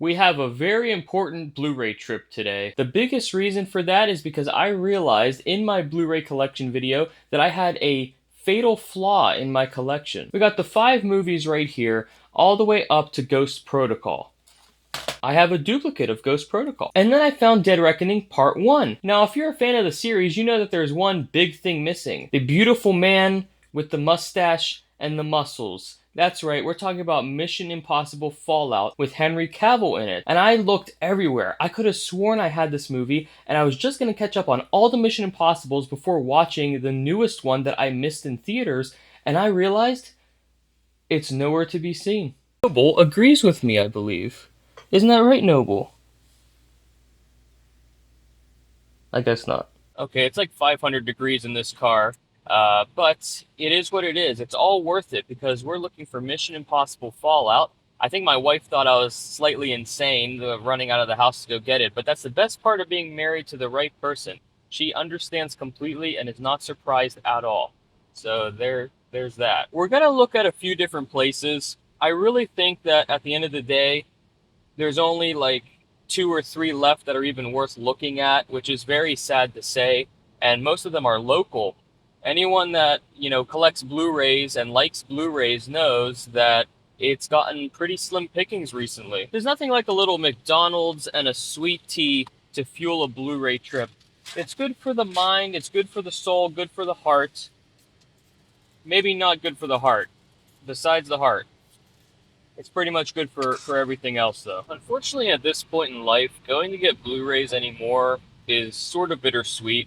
We have a very important Blu-ray trip today. The biggest reason for that is because I realized in my Blu-ray collection video that I had a fatal flaw in my collection. We got the 5 movies right here, all the way up to Ghost Protocol. I have a duplicate of Ghost Protocol. And then I found Dead Reckoning Part 1. Now, if you're a fan of the series, you know that there's one big thing missing. The beautiful man with the mustache and the muscles. That's right, we're talking about Mission Impossible Fallout with Henry Cavill in it. And I looked everywhere. I could have sworn I had this movie, and I was just going to catch up on all the Mission Impossibles before watching the newest one that I missed in theaters, and I realized it's nowhere to be seen. Noble agrees with me, I believe. Isn't that right, Noble? I guess not. Okay, it's like 500 degrees in this car, but it is what it is. It's all worth it because we're looking for Mission Impossible Fallout. I think my wife thought I was slightly insane running out of the house to go get it, but that's the best part of being married to the right person. She understands completely and is not surprised at all. So there's that. We're gonna look at a few different places. I really think that at the end of the day, there's only like 2 or 3 left that are even worth looking at, which is very sad to say. And most of them are local. Anyone that, collects Blu-rays and likes Blu-rays knows that it's gotten pretty slim pickings recently. There's nothing like a little McDonald's and a sweet tea to fuel a Blu-ray trip. It's good for the mind, it's good for the soul, good for the heart. Maybe not good for the heart. Besides the heart. It's pretty much good for everything else, though. Unfortunately, at this point in life, going to get Blu-rays anymore is sort of bittersweet.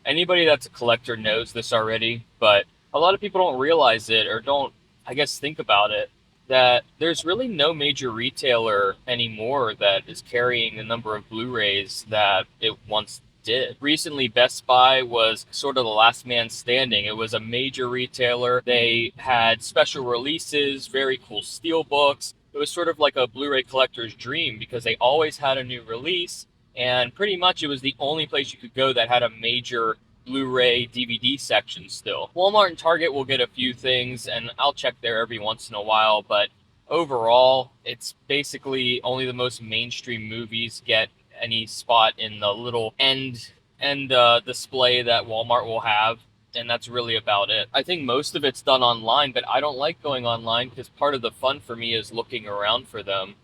Anybody that's a collector knows this already, but a lot of people don't realize it or don't, I guess, think about it, that there's really no major retailer anymore that is carrying the number of Blu-rays that it once did. Recently, Best Buy was sort of the last man standing. It was a major retailer. They had special releases, very cool steel books. It was sort of like a Blu-ray collector's dream because they always had a new release, and pretty much it was the only place you could go that had a major Blu-ray DVD section still. Walmart and Target will get a few things, and I'll check there every once in a while, but overall, it's basically only the most mainstream movies get any spot in the little end display that Walmart will have, and that's really about it. I think most of it's done online, but I don't like going online because part of the fun for me is looking around for them.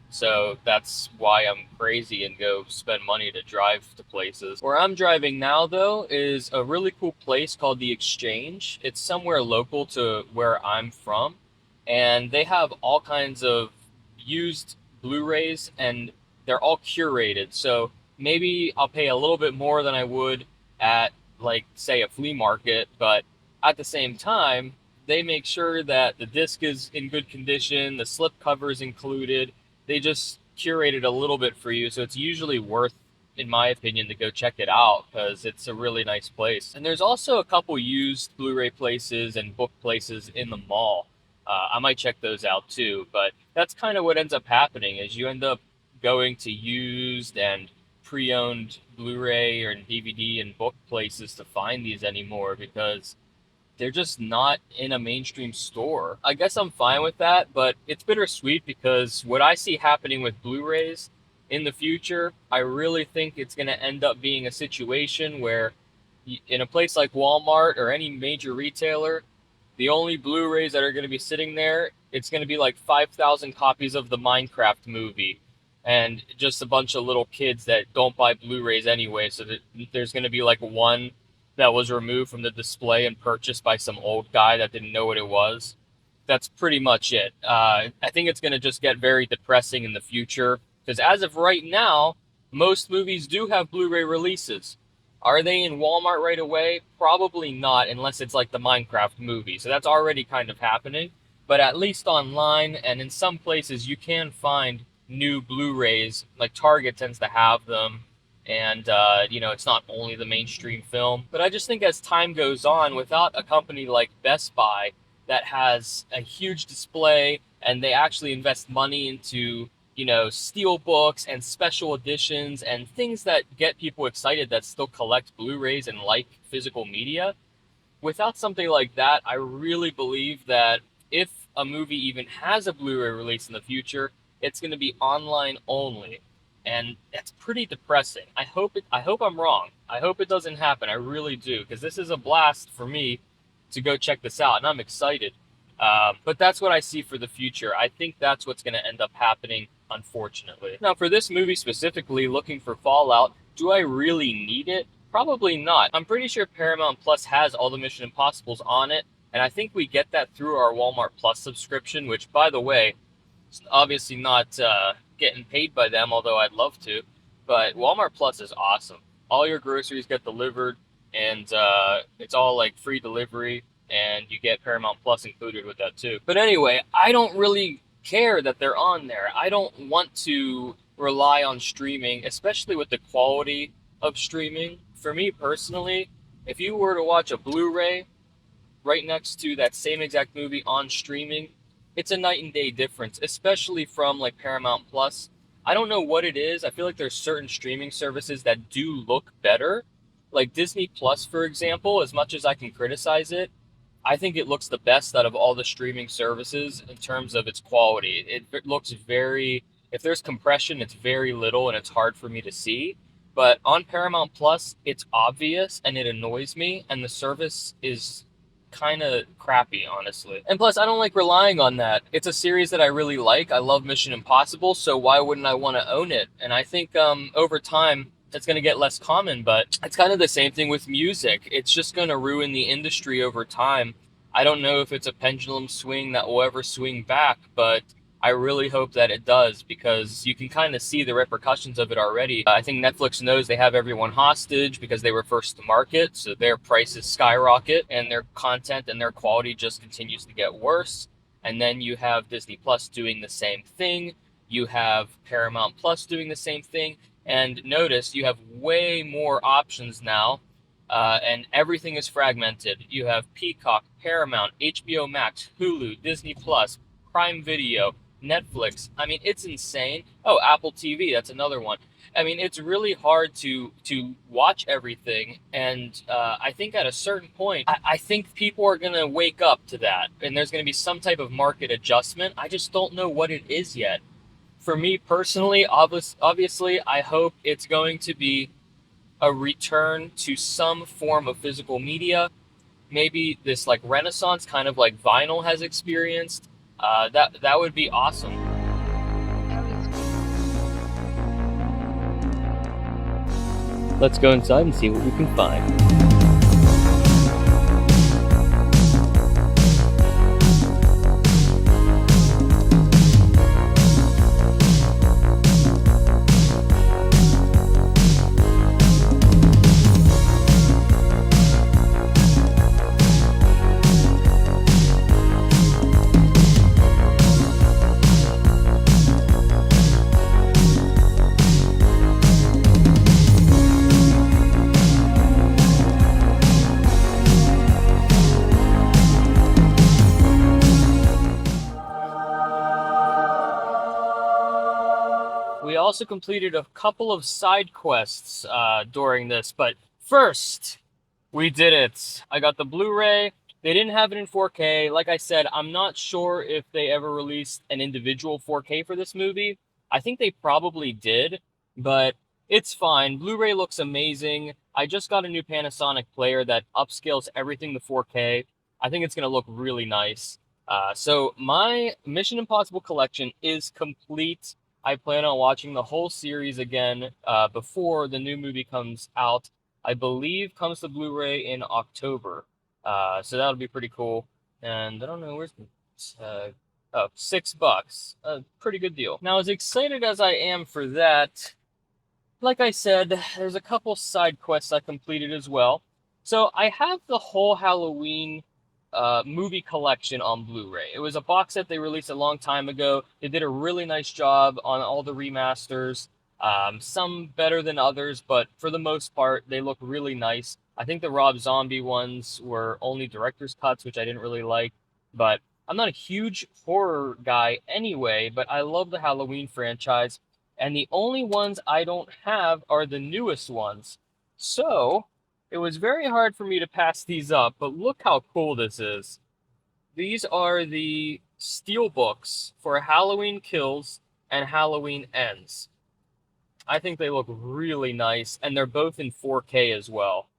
So that's why I'm crazy and go spend money to drive to places. Where I'm driving now, though, is a really cool place called The Exchange. It's somewhere local to where I'm from, and they have all kinds of used Blu-rays, and they're all curated. So maybe I'll pay a little bit more than I would at, like, say, a flea market, but at the same time, they make sure that the disc is in good condition, the slip cover is included. They just curate it a little bit for you, so it's usually worth, in my opinion, to go check it out because it's a really nice place. And there's also a couple used Blu-ray places and book places in the mall. I might check those out too, but that's kind of what ends up happening is you end up going to used and pre-owned Blu-ray or DVD and book places to find these anymore because they're just not in a mainstream store. I guess I'm fine with that, but it's bittersweet because what I see happening with Blu-rays in the future, I really think it's going to end up being a situation where in a place like Walmart or any major retailer, the only Blu-rays that are going to be sitting there, it's going to be like 5,000 copies of the Minecraft movie and just a bunch of little kids that don't buy Blu-rays anyway, so that there's going to be like one that was removed from the display and purchased by some old guy that didn't know what it was. That's pretty much it. I think it's going to just get very depressing in the future, because as of right now, most movies do have Blu-ray releases. Are they in Walmart right away? Probably not, unless it's like the Minecraft movie. So that's already kind of happening. But at least online and in some places you can find new Blu-rays, like Target tends to have them, and it's not only the mainstream film. But I just think as time goes on, without a company like Best Buy that has a huge display and they actually invest money into steel books and special editions and things that get people excited that still collect Blu-rays and like physical media, without something like that, I really believe that if a movie even has a Blu-ray release in the future, it's going to be online only, and that's pretty depressing. I hope I'm wrong. I hope it doesn't happen. I really do, because this is a blast for me to go check this out, and I'm excited. But that's what I see for the future. I think that's what's going to end up happening, unfortunately. Now, for this movie specifically, looking for Fallout, do I really need it? Probably not. I'm pretty sure Paramount Plus has all the Mission Impossibles on it, and I think we get that through our Walmart Plus subscription, which, by the way, is obviously not getting paid by them, although I'd love to. But Walmart Plus is awesome. All your groceries get delivered, and it's all like free delivery, and you get Paramount Plus included with that too. But anyway, I don't really care that they're on there. I don't want to rely on streaming, especially with the quality of streaming. For me personally, if you were to watch a Blu-ray right next to that same exact movie on streaming, it's a night and day difference, especially from like Paramount Plus. I don't know what it is. I feel like there's certain streaming services that do look better. Like Disney Plus, for example, as much as I can criticize it, I think it looks the best out of all the streaming services in terms of its quality. It looks very, if there's compression, it's very little and it's hard for me to see. But on Paramount Plus, it's obvious and it annoys me, and the service is kind of crappy, honestly. And plus, I don't like relying on that. It's a series that I really like. I love Mission Impossible, so why wouldn't I want to own it? And I think over time, it's going to get less common, but it's kind of the same thing with music. It's just going to ruin the industry over time. I don't know if it's a pendulum swing that will ever swing back, but I really hope that it does, because you can kind of see the repercussions of it already. I think Netflix knows they have everyone hostage because they were first to market, so their prices skyrocket and their content and their quality just continues to get worse. And then you have Disney Plus doing the same thing. You have Paramount Plus doing the same thing. And notice you have way more options now, and everything is fragmented. You have Peacock, Paramount, HBO Max, Hulu, Disney Plus, Prime Video, Netflix. I mean, it's insane. Oh, Apple TV, that's another one. I mean, it's really hard to watch everything, and I think at a certain point, I think people are going to wake up to that, and there's going to be some type of market adjustment. I just don't know what it is yet. For me personally, obviously, I hope it's going to be a return to some form of physical media. Maybe this like renaissance, kind of like vinyl has experienced. That would be awesome. Let's go inside and see what we can find. We also completed a couple of side quests during this, but first, we did it. I got the Blu-ray. They didn't have it in 4K. Like I said, I'm not sure if they ever released an individual 4K for this movie. I think they probably did, but it's fine. Blu-ray looks amazing. I just got a new Panasonic player that upscales everything to 4K. I think it's going to look really nice. So my Mission Impossible collection is complete. I plan on watching the whole series again before the new movie comes out. I believe comes to Blu-ray in October. So that'll be pretty cool. And I don't know, where's the... $6. A pretty good deal. Now, as excited as I am for that, like I said, there's a couple side quests I completed as well. So I have the whole Halloween movie collection on Blu-ray. It was a box set they released a long time ago. They did a really nice job on all the remasters. Some better than others, but for the most part, they look really nice. I think the Rob Zombie ones were only director's cuts, which I didn't really like, but I'm not a huge horror guy anyway, but I love the Halloween franchise, and the only ones I don't have are the newest ones. So it was very hard for me to pass these up, but look how cool this is. These are the steelbooks for Halloween Kills and Halloween Ends. I think they look really nice, and they're both in 4K as well.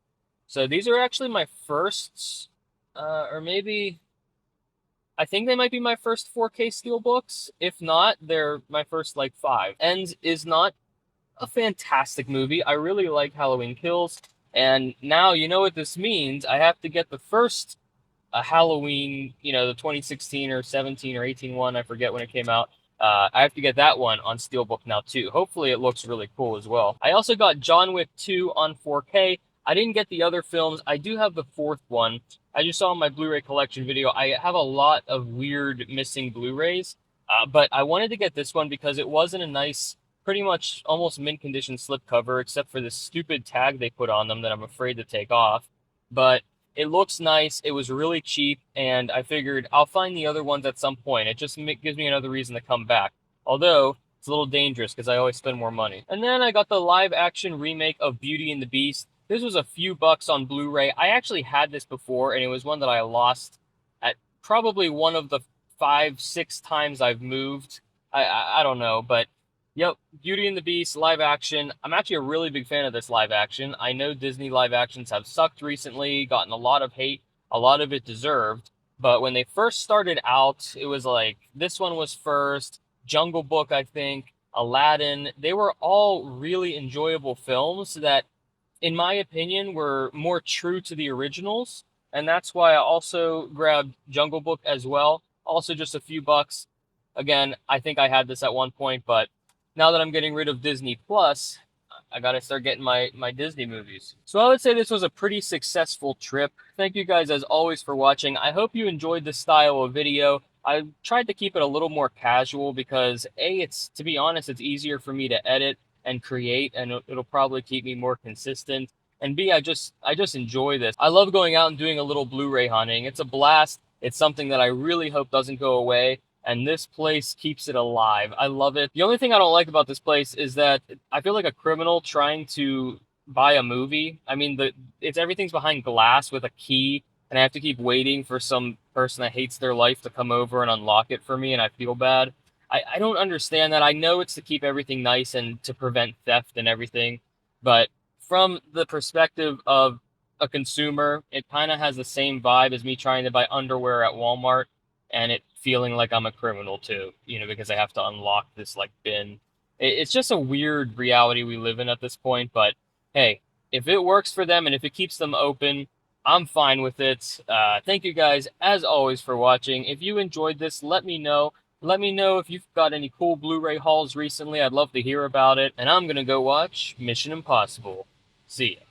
So these are actually my first, or maybe I think they might be my first 4K steelbooks. If not, they're my first like five. Ends is not a fantastic movie. I really like Halloween Kills, and now you know what this means. I have to get the first Halloween, the 2016 or 17 or 18 one. I forget when it came out. I have to get that one on Steelbook now too. Hopefully it looks really cool as well. I also got John Wick 2 on 4K. I didn't get the other films. I do have the fourth one. As you saw in my Blu-ray collection video, I have a lot of weird missing Blu-rays, but I wanted to get this one because it wasn't a nice, pretty much almost mint condition slipcover, except for this stupid tag they put on them that I'm afraid to take off. But it looks nice. It was really cheap, and I figured I'll find the other ones at some point. It just gives me another reason to come back. Although, it's a little dangerous because I always spend more money. And then I got the live-action remake of Beauty and the Beast. This was a few bucks on Blu-ray. I actually had this before, and it was one that I lost at probably one of the 5, 6 times I've moved. I don't know, but yep, Beauty and the Beast live action. I'm actually a really big fan of this live action. I know Disney live actions have sucked recently, gotten a lot of hate, a lot of it deserved. But when they first started out, it was like this one was first, Jungle Book, I think, Aladdin. They were all really enjoyable films that, in my opinion, were more true to the originals. And that's why I also grabbed Jungle Book as well. Also, just a few bucks. Again, I think I had this at one point, but now that I'm getting rid of Disney Plus, I gotta start getting my Disney movies. So I would say this was a pretty successful trip. Thank you guys as always for watching. I hope you enjoyed this style of video. I tried to keep it a little more casual because to be honest, it's easier for me to edit and create, and it'll probably keep me more consistent. And B, I just enjoy this. I love going out and doing a little Blu-ray hunting. It's a blast. It's something that I really hope doesn't go away, and this place keeps it alive. I love it. The only thing I don't like about this place is that I feel like a criminal trying to buy a movie. I mean, everything's behind glass with a key, and I have to keep waiting for some person that hates their life to come over and unlock it for me, and I feel bad. I don't understand that. I know it's to keep everything nice and to prevent theft and everything, but from the perspective of a consumer, it kind of has the same vibe as me trying to buy underwear at Walmart and it feeling like I'm a criminal too, because I have to unlock this like bin. It's just a weird reality we live in at this point, but hey, if it works for them and if it keeps them open, I'm fine with it. Thank you guys, as always, for watching. If you enjoyed this, let me know. Let me know if you've got any cool Blu-ray hauls recently. I'd love to hear about it. And I'm going to go watch Mission Impossible. See ya.